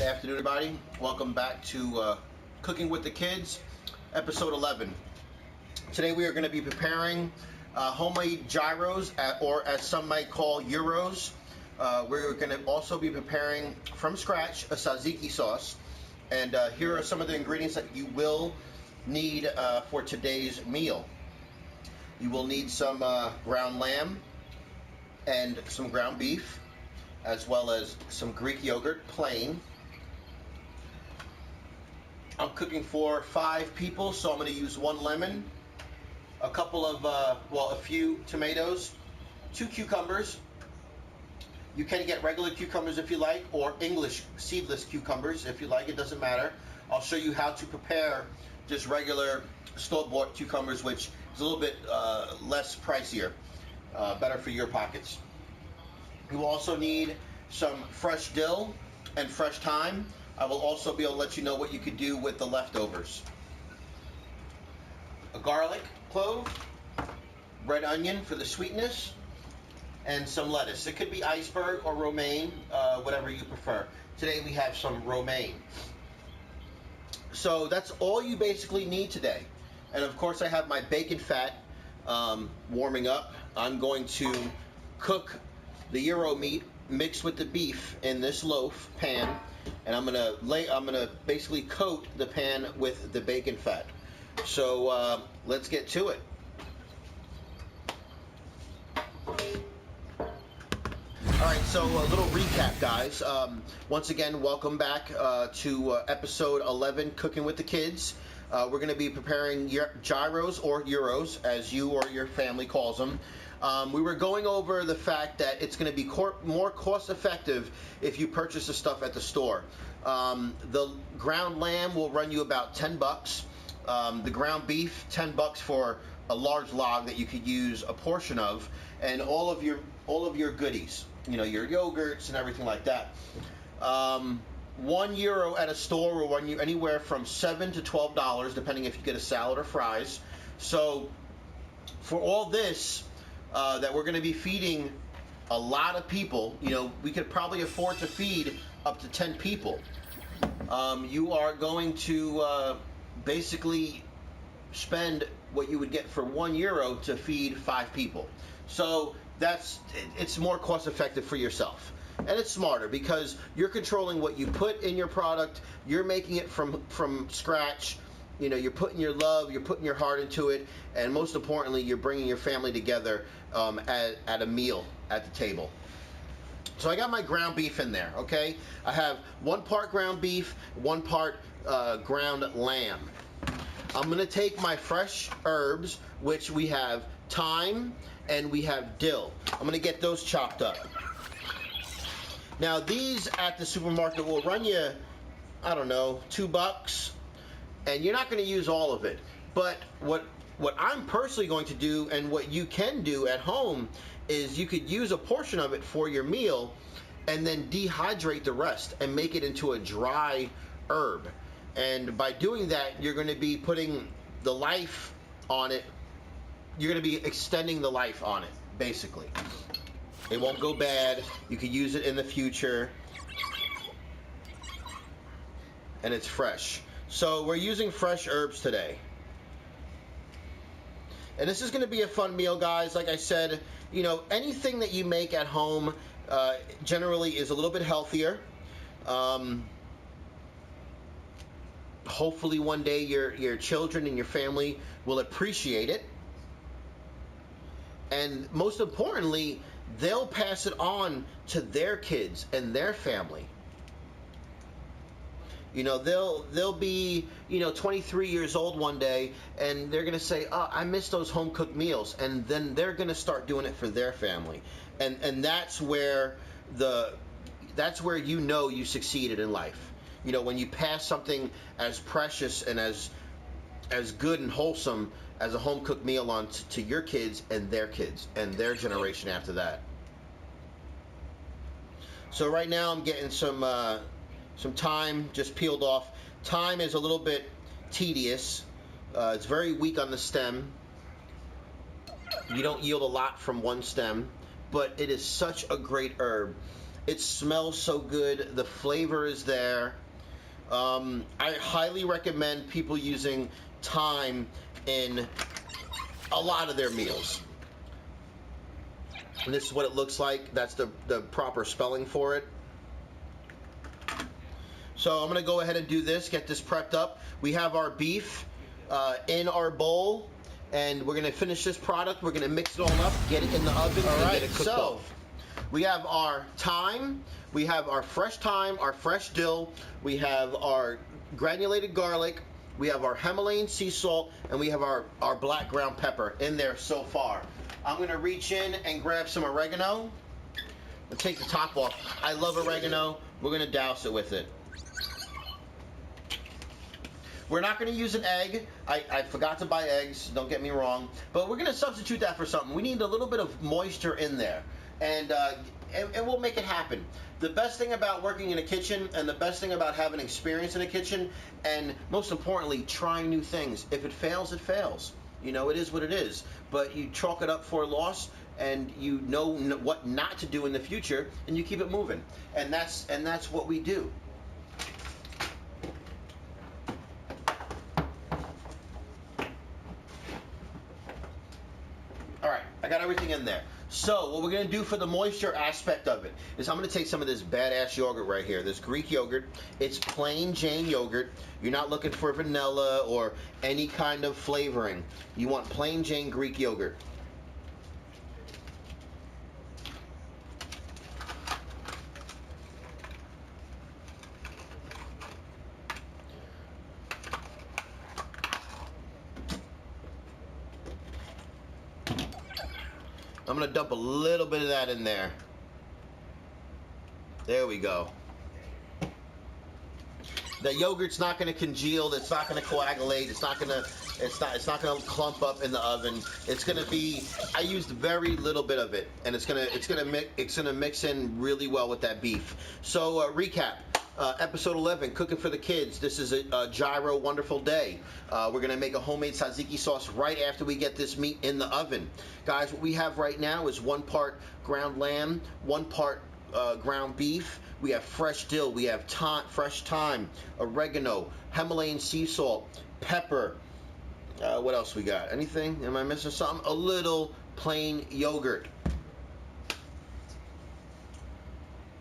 afternoon, everybody. Welcome back to Cooking with the Kids, episode 11. Today we are going to be preparing homemade gyros, or as some might call gyros. We're going to also be preparing from scratch a tzatziki sauce. And here are some of the ingredients that you will need for today's meal. You will need some ground lamb and some ground beef, as well as some Greek yogurt, plain. I'm cooking for 5 people, so I'm going to use 1 lemon, a couple of, a few tomatoes, 2 cucumbers. You can get regular cucumbers if you like, or English seedless cucumbers if you like, it doesn't matter. I'll show you how to prepare just regular store-bought cucumbers, which is a little bit less pricier, better for your pockets. You will also need some fresh dill and fresh thyme. I will also be able to let you know what you could do with the leftovers. A garlic clove, red onion for the sweetness, and some lettuce. It could be iceberg or romaine, whatever you prefer. Today we have some romaine. So that's all you basically need today. And of course I have my bacon fat warming up. I'm going to cook the gyro meat mixed with the beef in this loaf pan, and I'm gonna basically coat the pan with the bacon fat. So let's get to it. Alright, so a little recap, guys. Once again, welcome back to episode 11, Cooking with the Kids. We're going to be preparing gyros, or gyros, as you or your family calls them. We were going over the fact that it's going to be more cost effective if you purchase the stuff at the store. The ground lamb will run you about $10. The ground beef, $10 for a large log that you could use a portion of, and all of your goodies, you know, your yogurts and everything like that. 1 euro at a store will run you anywhere from $7 to $12, depending if you get a salad or fries. So for all this, that we're going to be feeding a lot of people, you know, we could probably afford to feed up to 10 people. You are going to basically spend what you would get for 1 euro to feed 5 people. So it's more cost effective for yourself. And it's smarter because you're controlling what you put in your product. You're making it from scratch. You know, you're putting your love, you're putting your heart into it, and most importantly, you're bringing your family together at a meal at the table. So I got my ground beef in there, okay? I have 1 part ground beef, 1 part ground lamb. I'm going to take my fresh herbs, which we have thyme and we have dill. I'm going to get those chopped up. Now these at the supermarket will run you, I don't know, $2, and you're not going to use all of it. But what I'm personally going to do, and what you can do at home, is you could use a portion of it for your meal and then dehydrate the rest and make it into a dry herb. And by doing that, you're going to be putting the life on it. You're going to be extending the life on it, basically. It won't go bad. You can use it in the future. And it's fresh. So we're using fresh herbs today. And this is going to be a fun meal, guys. Like I said, you know, anything that you make at home generally is a little bit healthier. Hopefully one day your children and your family will appreciate it. And most importantly, they'll pass it on to their kids and their family. You know, they'll be, you know, 23 years old one day, and they're going to say, oh, I miss those home-cooked meals. And then they're going to start doing it for their family. And that's where you know you succeeded in life. You know, when you pass something as precious and as good and wholesome as a home-cooked meal on to your kids and their generation after that. So right now I'm getting some thyme just peeled off. Thyme is a little bit tedious. It's very weak on the stem. You don't yield a lot from one stem, but it is such a great herb. It smells so good. The flavor is there. I highly recommend people using thyme in a lot of their meals. And this is what it looks like. That's the proper spelling for it. So I'm going to go ahead and do this, get this prepped up. We have our beef in our bowl, and we're going to finish this product. We're going to mix it all up, get it in the oven, and get it cooked off. We have our thyme, we have our fresh thyme, our fresh dill, we have our granulated garlic, we have our Himalayan sea salt, and we have our black ground pepper in there so far. I'm going to reach in and grab some oregano and take the top off. I love oregano. We're going to douse it with it. We're not going to use an egg. I forgot to buy eggs, don't get me wrong. But we're going to substitute that for something. We need a little bit of moisture in there. And we'll make it happen. The best thing about working in a kitchen, and the best thing about having experience in a kitchen, and most importantly, trying new things. If it fails, it fails. You know, it is what it is. But you chalk it up for a loss, and you know what not to do in the future, and you keep it moving. And that's what we do. All right, I got everything in there. So what we're going to do for the moisture aspect of it is I'm going to take some of this badass yogurt right here, this Greek yogurt. It's plain Jane yogurt. You're not looking for vanilla or any kind of flavoring. You want plain Jane Greek yogurt. I'm going to dump a little bit of that in there. There we go. The yogurt's not going to congeal. It's not going to coagulate. It's not going to clump up in the oven. It's going to be. I used very little bit of it, and it's going to mix in really well with that beef. So recap. Episode 11, cooking for the kids. This is a gyro wonderful day. We're going to make a homemade tzatziki sauce right after we get this meat in the oven. Guys, what we have right now is 1 part ground lamb, 1 part ground beef. We have fresh dill, we have fresh thyme, oregano, Himalayan sea salt, pepper. What else we got? Anything? Am I missing something? A little plain yogurt.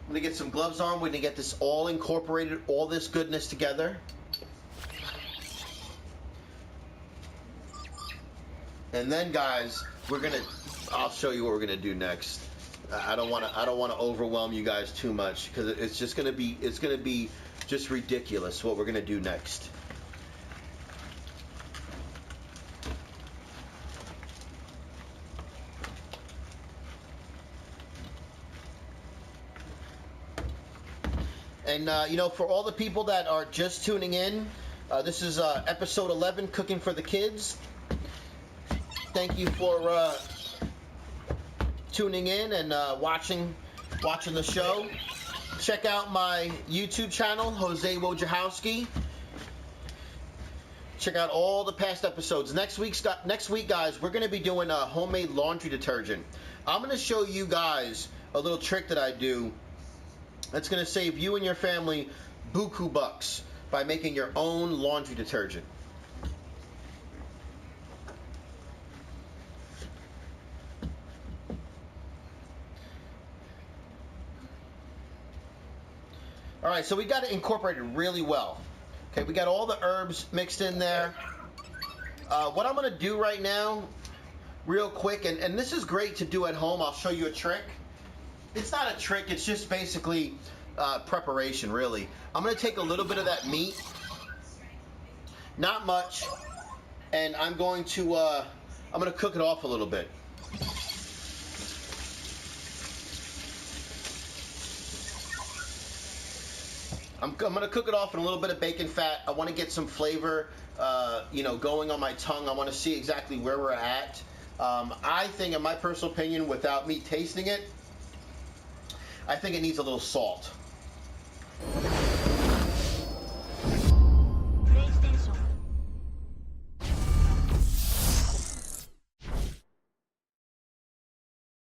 I'm going to get some gloves on. We're going to get this all incorporated, all this goodness together. And then, guys, I'll show you what we're going to do next. I don't want to overwhelm you guys too much, because it's going to be just ridiculous what we're going to do next. And, you know, for all the people that are just tuning in, this is episode 11, Cooking for the Kids. Thank you for tuning in and watching the show. Check out my YouTube channel, Jose Wojciechowski. Check out all the past episodes. Next week, guys, we're going to be doing a homemade laundry detergent. I'm going to show you guys a little trick that I do that's going to save you and your family buku bucks by making your own laundry detergent. All right, so we got it incorporated really well. Okay, we got all the herbs mixed in there. What I'm going to do right now, real quick, and this is great to do at home. I'll show you a trick. It's not a trick, it's just basically preparation, really. I'm going to take a little bit of that meat, not much, and I'm going to cook it off a little bit. I'm going to cook it off in a little bit of bacon fat. I want to get some flavor, you know, going on my tongue. I want to see exactly where we're at. I think, in my personal opinion, without me tasting it, I think it needs a little salt.